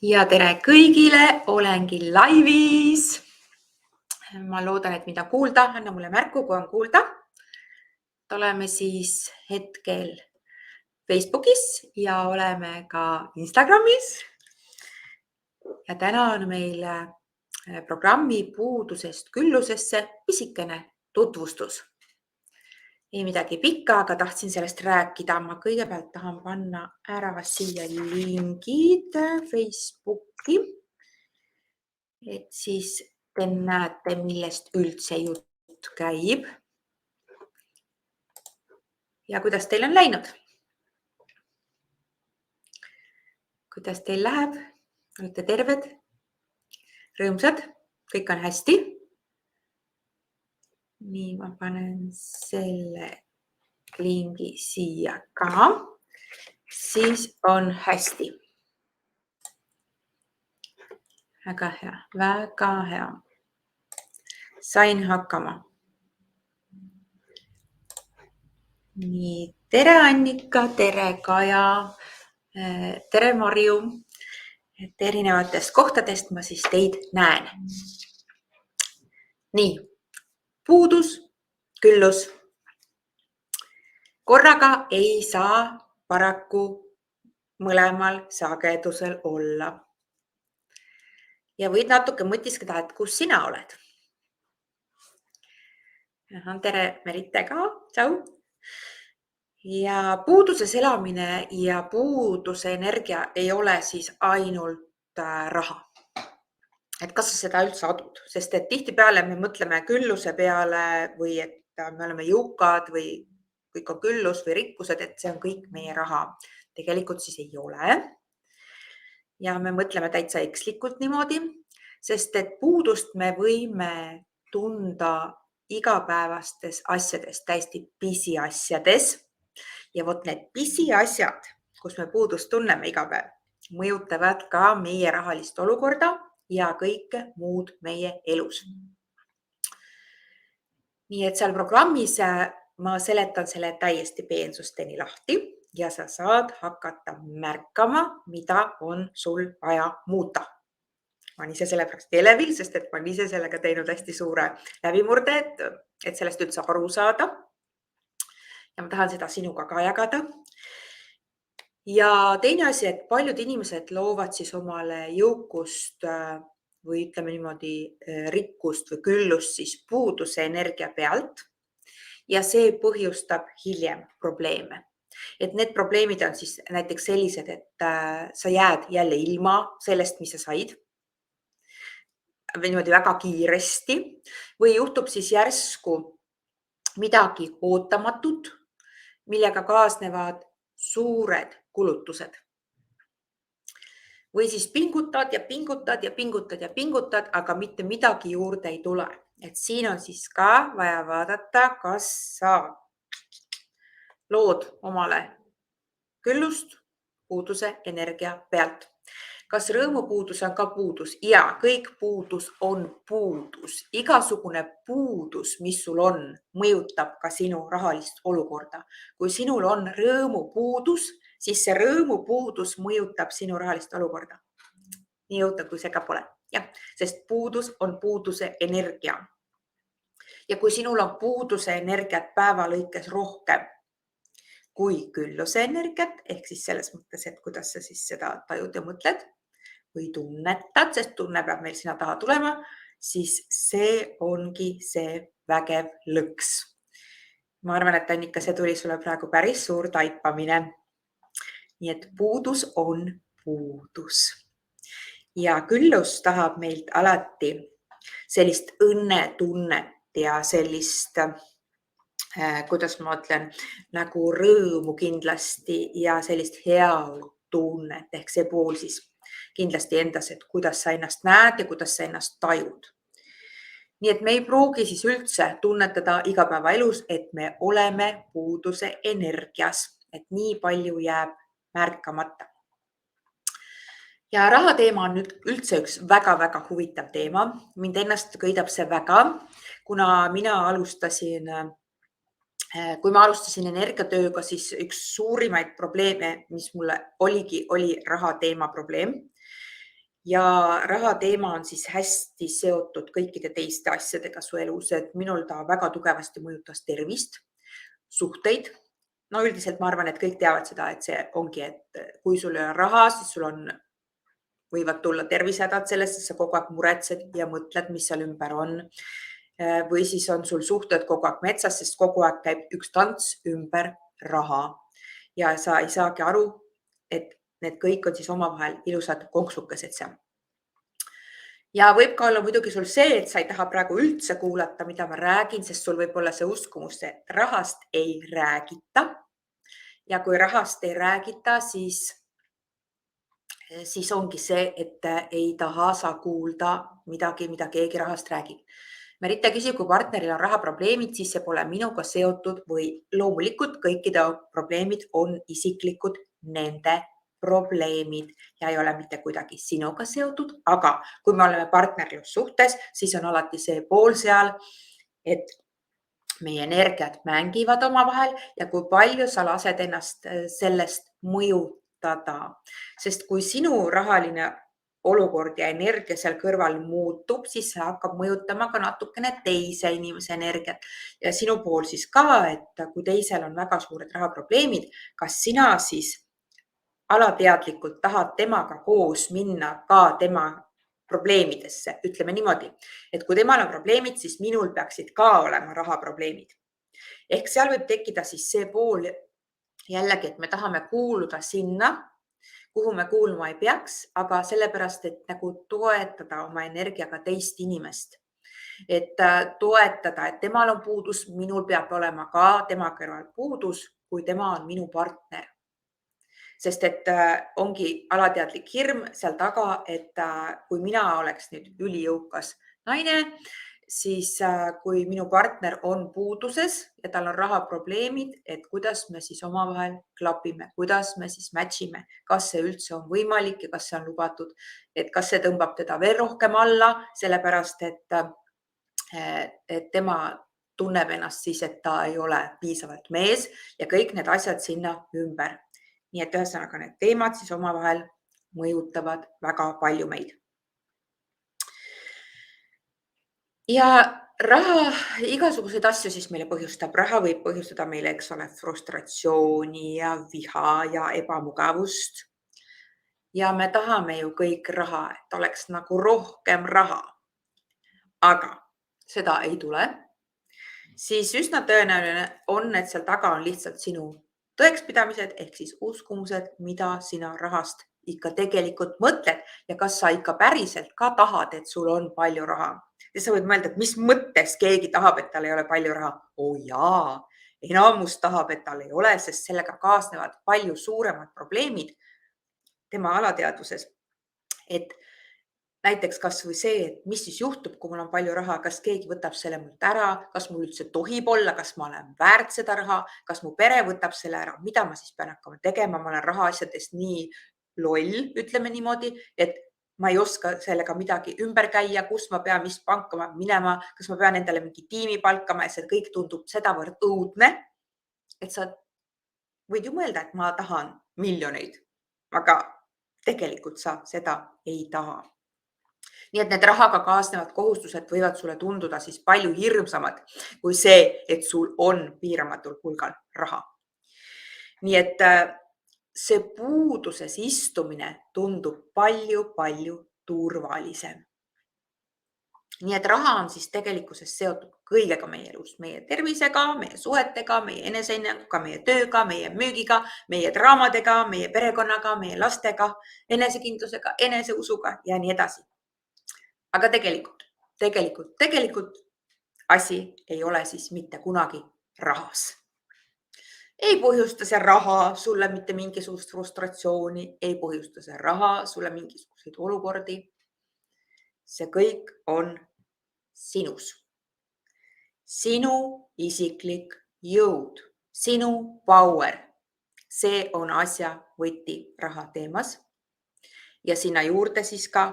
Ja tere kõigile, olengi laivis. Ma loodan, et mida kuulda, anna mulle märku, kui on kuulda. Oleme siis hetkel Facebookis ja oleme ka Instagramis. Ja täna on meil programmi puudusest küllusesse pisikene tutvustus. Ei midagi pikka, aga tahtsin sellest rääkida. Ma kõigepealt tahan panna ära siia lingid Facebooki. Et siis te näete, millest üldse jutt käib. Ja kuidas teil on läinud? Kuidas teil läheb? Olete terved? Rõõmsad? Kõik on hästi? Nii, ma panen selle lingi siia ka. Siis on hästi. Väga hea, väga hea. Sain hakkama. Nii, tere Annika, tere Kaja, tere Marju. Et erinevatest kohtadest ma siis teid näen. Nii, puudus, küllus. Korraga ei saa paraku mõlemal sagedusel olla. Ja võid natuke mõtiskeda, et kus sina oled. Tere Merite ka, tšau. Ja puuduses elamine ja puuduse energia ei ole siis ainult raha. Et kas sa seda üldse adud, sest et tihtipeale me mõtleme külluse peale või et me oleme jõukad või kõik on küllus või rikkused, et see on kõik meie raha. Tegelikult siis ei ole. Ja me mõtleme täitsa ekslikult niimoodi, sest et puudust me võime tunda igapäevastes asjades, täiesti pisiasjades. Ja vot need pisiasjad, kus me puudust tunneme iga päev, mõjutavad ka meie rahalist olukorda ja kõike muud meie elus. Nii et seal programmis ma seletan selle täiesti peensusteni lahti ja sa saad hakata märkama, mida on sul vaja muuta. Ma olen ise sellepärast elevil, sest et ma olen ise sellega teinud hästi suure läbimurde, et sellest üldse aru saada. Ja ma tahan seda sinuga ka jagada. Ja teine asi, et paljud inimesed loovad siis omale jõukust või ütleme niimoodi rikkust või küllust siis puuduse energia pealt. Ja see põhjustab hiljem probleeme. Et need probleemid on siis näiteks sellised, et sa jääd jälle ilma sellest, mis sa said. Või niimoodi väga kiiresti. Või juhtub siis järsku midagi ootamatut, millega kaasnevad suured kulutused. Või siis pingutad ja pingutad ja pingutad ja pingutad, aga mitte midagi juurde ei tule. Et siin on siis ka vaja vaadata, kas sa lood omale küllust puuduse energia pealt. Kas rõõmupuudus on ka puudus? Ja kõik puudus on puudus. Igasugune puudus, mis sul on, mõjutab ka sinu rahalist olukorda. Kui sinul on rõõmupuudus, siis see rõõmupuudus mõjutab sinu rahalist olukorda. Nii jõuta, kui see ka pole. Ja, sest puudus on puuduse energia. Ja kui sinul on puuduse energiat päeva lõikes rohkem kui külluse energiat, ehk siis selles mõttes, et kuidas sa siis seda tajud ja mõtled või tunnetad, sest tunne peab meil sinna taha tulema, siis see ongi see vägev lõks. Ma arvan, et Annika, see tuli sulle praegu päris suur taipamine. Nii et puudus on puudus. Ja küllus tahab meilt alati sellist õnnetunnet ja sellist, kuidas ma ütlen, nagu rõõmu kindlasti ja sellist heaolu tunnet, ehk see pool siis kindlasti endas, et kuidas sa ennast näed ja kuidas sa ennast tajud. Nii et me ei pruugi siis üldse tunnetada igapäevaelus, et me oleme puuduse energias, et nii palju jääb märkamata. Ja raha teema on nüüd üldse üks väga-väga huvitav teema. Mind ennast köidab see väga, kuna kui ma alustasin energiatööga, siis üks suurimaid probleeme, mis mulle oli raha teema probleem. ja raha teema on siis hästi seotud kõikide teiste asjadega su elus, et minul ta väga tugevasti mõjutas tervist, suhteid. No üldiselt ma arvan, et kõik teavad seda, et see ongi, et kui sul ei ole raha, siis võivad tulla tervisehädad sellest, et sa kogu aeg muretsed ja mõtled, mis seal ümber on. Või siis on sul suhted kogu aeg metsas, sest kogu aeg käib üks tants ümber raha ja sa ei saagi aru, et need kõik on siis omavahel ilusad konksukesed seal. Ja võib ka olla muidugi sul see, et sa ei taha praegu üldse kuulata, mida ma räägin, sest sul võib olla see uskumus, et rahast ei räägita. Ja kui rahast ei räägita, siis ongi see, et ei taha sa kuulda midagi, mida keegi rahast räägib. Merite küsib, kui partneril on rahaprobleemid, siis see pole minuga seotud või loomulikult kõikide probleemid on isiklikud nende probleemid ja ei ole mitte kuidagi sinuga seotud, aga kui me oleme partnerlussuhtes, siis on alati see pool seal, et meie energiat mängivad omavahel ja kui palju sa lased ennast sellest mõjutada. Sest kui sinu rahaline olukord ja energia seal kõrval muutub, siis see hakkab mõjutama ka natukene teise inimese energiat ja sinu pool siis ka, et kui teisel on väga suured rahaprobleemid, kas sina siis alateadlikult tahad temaga koos minna ka tema probleemidesse, ütleme niimoodi, et kui temal on probleemid, siis minul peaksid ka olema rahaprobleemid. Ehk seal võib tekkida siis see pool jällegi, et me tahame kuuluda sinna, kuhu me kuulma ei peaks, aga sellepärast, et nagu toetada oma energiaga teist inimest. Et toetada, et temal on puudus, minul peab olema ka tema kõrval puudus, kui tema on minu partner. Sest et ongi alateadlik hirm seal taga, et kui mina oleks nüüd ülijõukas naine, siis kui minu partner on puuduses ja tal on rahaprobleemid, et kuidas me siis omavahel klapime, kuidas me siis matchime, kas see üldse on võimalik ja kas see on lubatud, et kas see tõmbab teda veel rohkem alla, sellepärast et tema tunneb ennast siis, et ta ei ole piisavalt mees ja kõik need asjad sinna ümber. Nii et ühesõnaga need teemad siis omavahel mõjutavad väga palju meid. Ja raha, igasuguseid asju siis meile põhjustab. Raha võib põhjustada meile, eks ole, frustratsiooni ja viha ja ebamugavust. Ja me tahame ju kõik raha, et oleks nagu rohkem raha. Aga seda ei tule. Siis üsna tõenäoline on, et seal taga on lihtsalt sinu tõekspidamised ehk siis uskumused, mida sina rahast ikka tegelikult mõtled ja kas sa ikka päriselt ka tahad, et sul on palju raha. Ja sa võid mõelda, et mis mõttes keegi tahab, et tal ei ole palju raha. Oh jaa, enamus tahab, et tal ei ole, sest sellega kaasnevad palju suuremad probleemid tema alateadvuses. Et näiteks kas või see, et mis siis juhtub, kui mul on palju raha, kas keegi võtab selle mult ära, kas mul üldse tohib olla, kas ma olen väärt seda raha, kas mu pere võtab selle ära, mida ma siis pean hakkama tegema, ma olen rahaasjadest nii loll, ütleme niimoodi, et ma ei oska sellega midagi ümber käia, kus ma pean, mis panka ma minema, kas ma pean endale mingi tiimi palkama ja see kõik tundub sedavõrd õudne, et sa võid ju mõelda, et ma tahan miljoneid, aga tegelikult sa seda ei taha. Nii et need rahaga kaasnevad kohustused võivad sulle tunduda siis palju hirmsamad kui see, et sul on piiramatul hulgal raha. Nii et see puuduses istumine tundub palju turvalisem. Nii et raha on siis tegelikkuses seotud kõigega meie elus, meie tervisega, meie suhetega, meie enesehinnanguga, meie tööga, meie müügiga, meie draamadega, meie perekonnaga, meie lastega, enesekindlusega, eneseusuga ja nii edasi. Aga tegelikult asi ei ole siis mitte kunagi rahas. Ei põhjusta see raha sulle mitte mingisugust frustratsiooni, ei põhjusta see raha sulle mingisuguseid olukordi. See kõik on sinus. Sinu isiklik jõud, sinu power. See on asja võti raha teemas. Ja sinna juurde siis ka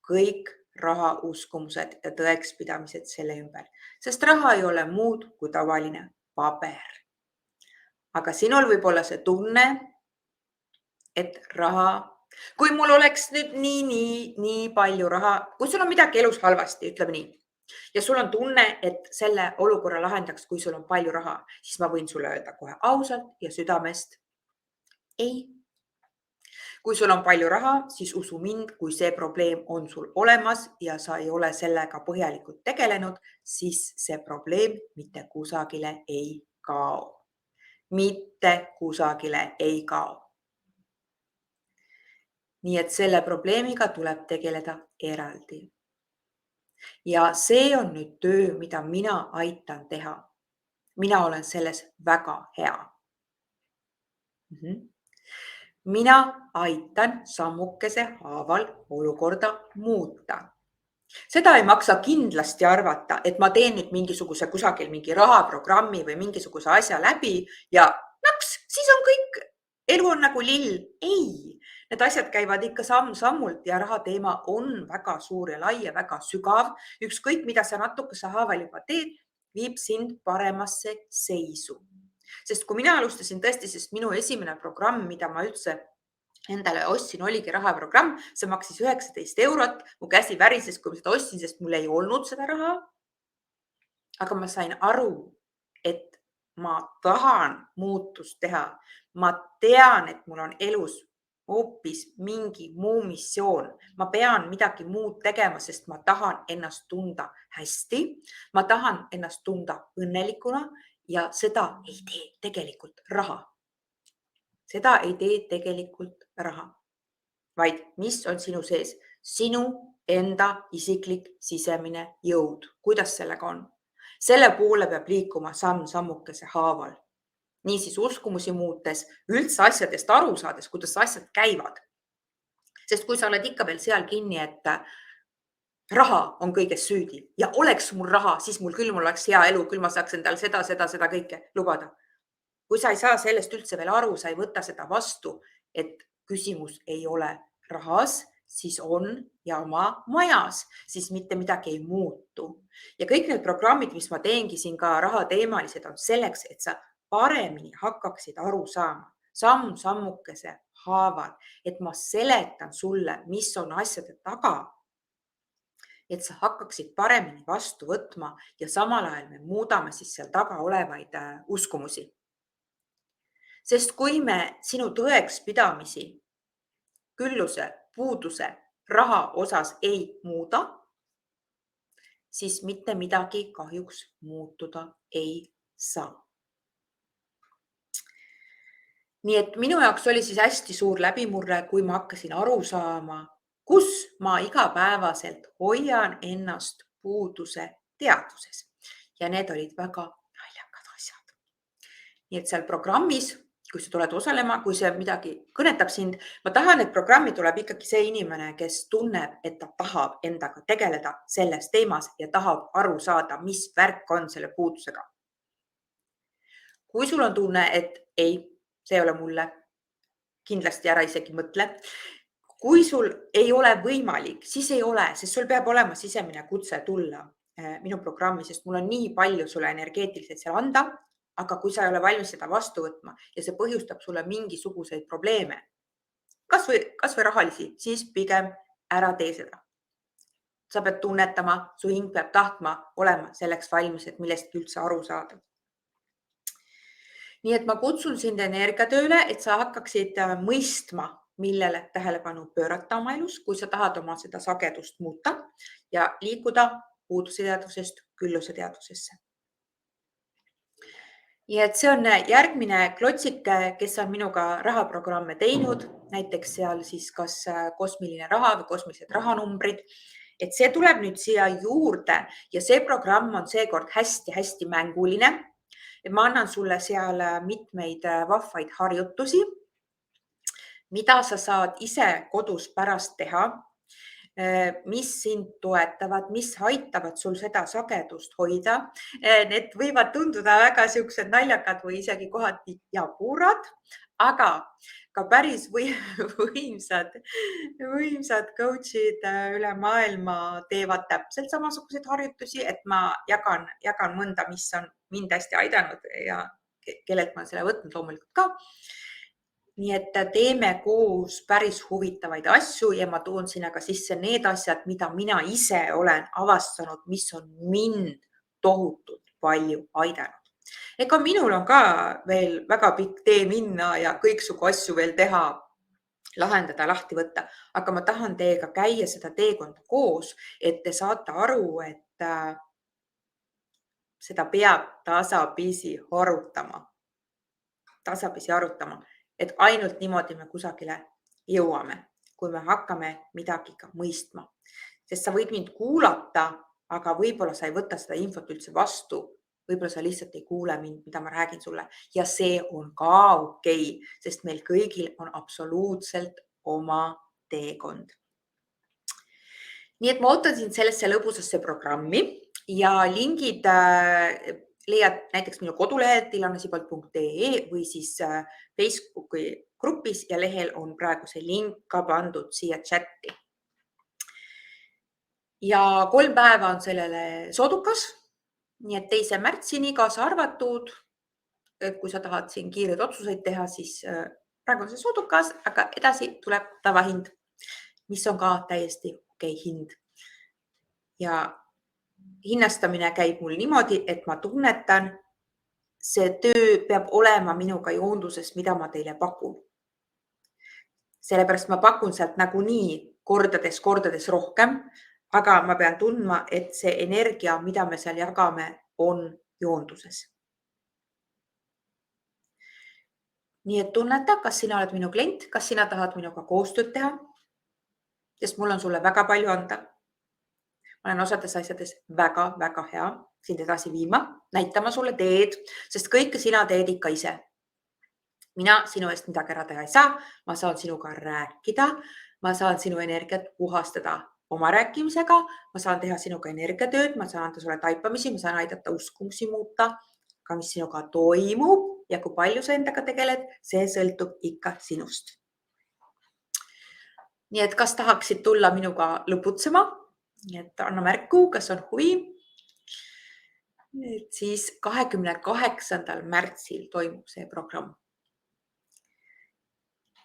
kõik raha uskumused ja tõekspidamised selle ümber, sest raha ei ole muud kui tavaline paber. Aga sinul võib olla see tunne, et raha Kui mul oleks nüüd nii palju raha, kui sul on midagi elus halvasti, ütleme nii, ja sul on tunne, et selle olukorra lahendaks, kui sul on palju raha, siis ma võin sulle öelda kohe ausalt ja südamest ei. Kui sul on palju raha, siis usu mind, kui see probleem on sul olemas ja sa ei ole sellega põhjalikult tegelenud, siis see probleem mitte kusagile ei kao. Mitte kusagile ei kao. Nii et selle probleemiga tuleb tegeleda eraldi. Ja see on nüüd töö, mida mina aitan teha. Mina olen selles väga hea. Mina aitan sammukese haaval olukorda muuta. Seda ei maksa kindlasti arvata, et ma teen nüüd mingisuguse kusagil mingi rahaprogrammi või mingisuguse asja läbi ja naps, siis on kõik, elu on nagu lill. Ei, need asjad käivad ikka samm-sammult ja raha teema on väga suur ja lai ja väga sügav. Ükskõik, mida sa natukese haaval juba teed, viib sind paremasse seisu. Sest kui mina alustasin tõesti, sest minu esimene programm, mida ma üldse endale ostsin, oligi rahaprogramm, see maksis 19 eurot, mu käsi värises, kui ma seda ostsin, sest mul ei olnud seda raha. Aga ma sain aru, et ma tahan muutust teha. Ma tean, et mul on elus hoopis mingi muu missioon. Ma pean midagi muud tegema, sest ma tahan ennast tunda hästi. Ma tahan ennast tunda õnnelikuna ja seda ei tee tegelikult raha. Seda ei tee tegelikult raha, vaid mis on sinu sees? Sinu enda isiklik sisemine jõud. Kuidas sellega on? Selle poole peab liikuma samm-sammukese haaval. Niisiis uskumusi muutes, üldse asjadest aru saades, kuidas asjad käivad. Sest kui sa oled ikka veel seal kinni, et raha on kõiges süüdi ja oleks mul raha, siis mul oleks hea elu, küll ma saaks endale seda kõike lubada. Kui sa ei saa sellest üldse veel aru, sa ei võta seda vastu, et küsimus ei ole rahas, siis on jama majas, siis mitte midagi ei muutu. Ja kõik need programmid, mis ma teengi siin ka rahateemalised, on selleks, et sa paremini hakkaksid aru saama, samm-sammukese haaval, et ma seletan sulle, mis on asjade taga, et sa hakkaksid paremini vastu võtma ja samal ajal me muudame siis seal taga olevaid uskumusi. Sest kui me sinu tõekspidamisi, külluse, puuduse, raha osas ei muuda, siis mitte midagi kahjuks muutuda ei saa. Nii et minu jaoks oli siis hästi suur läbimurre, kui ma hakkasin aru saama, kus ma igapäevaselt hoian ennast puuduse teadvuses. Ja need olid väga naljakad asjad. Nii et seal programmis, kui sa tuled osalema, kui see midagi kõnetab sind, ma tahan, et programmi tuleb ikkagi see inimene, kes tunneb, et ta tahab endaga tegeleda selles teemas ja tahab aru saada, mis värk on selle puudusega. Kui sul on tunne, et ei, see ei ole mulle, kindlasti ära isegi mõtle. Kui sul ei ole võimalik, siis ei ole, sest sul peab olema sisemine kutse tulla minu programmi, sest mul on nii palju sulle energeetiliselt seal anda. Aga kui sa ei ole valmis seda vastu võtma ja see põhjustab sulle mingisuguseid probleeme, kas või rahalisi, siis pigem ära tee seda. Sa pead tunnetama, su hing peab tahtma olema selleks valmis, et millestki üldse aru saada. Nii et ma kutsun sind energiatööle, et sa hakkaksid mõistma, millele tähelepanu pöörata oma elus, kui sa tahad oma seda sagedust muuta ja liikuda puuduse teadvusest külluse teadvusesse. Ja et see on järgmine klotsike, kes on minuga rahaprogramme teinud, näiteks seal siis kas kosmiline raha või kosmilised rahanumbrid. Et see tuleb nüüd siia juurde ja see programm on seekord hästi-hästi mänguline. Et ma annan sulle seal mitmeid vahvaid harjutusi, mida sa saad ise kodus pärast teha, mis sind toetavad, mis aitavad sul seda sagedust hoida. Need võivad tunduda väga siuksed naljakad või isegi kohati jaburad, aga ka päris võimsad coach'id üle maailma teevad täpselt samasuguseid harjutusi, et ma jagan mõnda, mis on mind hästi aidanud ja kellelt ma olen selle võtnud loomulikult ka. nii et teeme koos päris huvitavaid asju ja ma toon sinna ka sisse need asjad, mida mina ise olen avastanud, mis on mind tohutult palju aidanud. Ega minul on ka veel väga pikk tee minna ja kõiksugu asju veel teha, lahendada, lahti võtta, aga ma tahan teiega käia seda teekonda koos, et te saate aru, et seda peab tasapisi arutama, et ainult niimoodi me kusagile jõuame, kui me hakkame midagi ka mõistma. Sest sa võid mind kuulata, aga võib-olla sa ei võta seda infot üldse vastu. Võib-olla sa lihtsalt ei kuule mind, mida ma räägin sulle ja see on ka okei, sest meil kõigil on absoluutselt oma teekond. Nii et ma ootan sind sellesse lõbusasse programmi ja lingid leiad näiteks minu kodulehelt ilonasipalt.ee või siis Facebooki grupis ja lehel on praegu see link ka pandud siia chatti. Ja 3 päeva on sellele soodukas, nii et 2. märtsini kaasa arvatud. Kui sa tahad siin kiired otsuseid teha, siis praegu on see soodukas, aga edasi tuleb tavahind, mis on ka täiesti okei hind. Ja hinnastamine käib mul niimoodi, et ma tunnetan, see töö peab olema minuga joonduses, mida ma teile pakun. Sellepärast ma pakun sealt nagunii kordades rohkem, aga ma pean tundma, et see energia, mida me seal jagame, on joonduses. Nii et tunneta, kas sina oled minu klient, kas sina tahad minuga koostööd teha, sest mul on sulle väga palju anda. Ma olen osades asjades väga hea sind edasi viima, näitama sulle teed, sest kõike sina teed ikka ise. Mina sinu eest midagi ära teha ei saa, ma saan sinuga rääkida, ma saan sinu energiat puhastada oma rääkimisega, ma saan teha sinuga energiatööd, ma saan anda sulle taipamisi, ma saan aidata uskumusi muuta, ka mis sinuga toimub ja kui palju sa endaga tegeled, see sõltub ikka sinust. Nii et kas tahaksid tulla minuga lõputsema? Nii et anna märku, kas on huvi. Et siis 28. märtsil toimub see programm.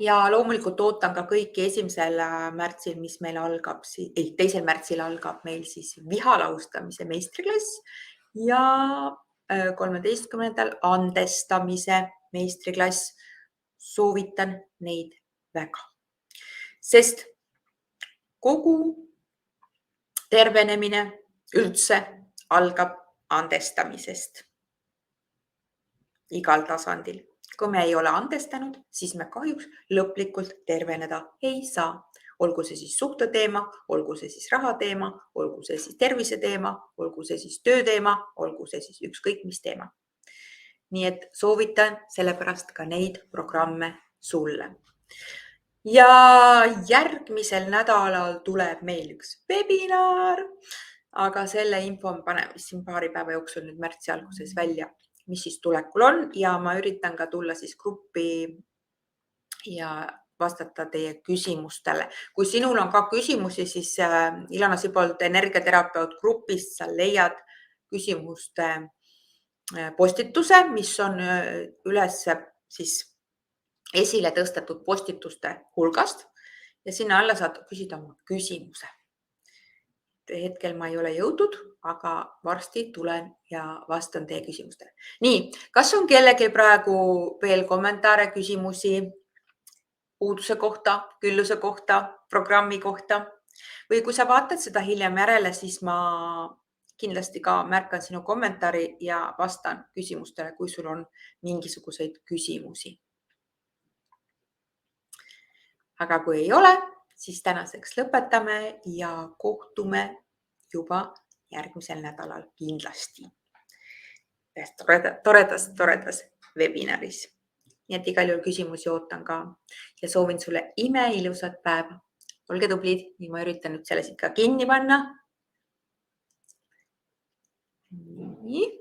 Ja loomulikult ootan ka kõiki 1. märtsil, mis meil algab, 2. märtsil algab meil siis vihalaustamise meistriklass ja 13. andestamise meistriklass. Soovitan neid väga, sest kogu tervenemine üldse algab andestamisest igal tasandil. Kui me ei ole andestanud, siis me kahjuks lõplikult terveneda ei saa. Olgu see siis suhteteema, olgu see siis rahateema, olgu see siis terviseteema, olgu see siis tööteema, olgu see siis ükskõik mis teema. Nii et soovitan sellepärast ka neid programme sulle. Ja järgmisel nädalal tuleb meil üks webinar, aga selle info paneme siin paari päeva jooksul nüüd märtsi alguses välja, mis siis tulekul on ja ma üritan ka tulla siis gruppi ja vastata teie küsimustele. Kui sinul on ka küsimusi, siis Ilona Sibold energiaterapeut grupist sa leiad küsimuste postituse, mis on üles siis esile tõstetud postituste hulgast ja sinna alla saad küsida oma küsimuse. Hetkel ma ei ole jõudnud, aga varsti tulen ja vastan teie küsimustele. Nii, kas on kellelgi praegu veel kommentaare, küsimusi puuduse kohta, külluse kohta, programmi kohta või kui sa vaatad seda hiljem järele, siis ma kindlasti ka märkan sinu kommentaari ja vastan küsimustele, kui sul on mingisuguseid küsimusi. Aga kui ei ole, siis tänaseks lõpetame ja kohtume juba järgmisel nädalal kindlasti. Toredas webinaris. Nii et igal juhul küsimusi ootan ka ja soovin sulle imeilusat päeva. Olge tublid, nii ma üritan nüüd selle siit ka kinni panna. Nii.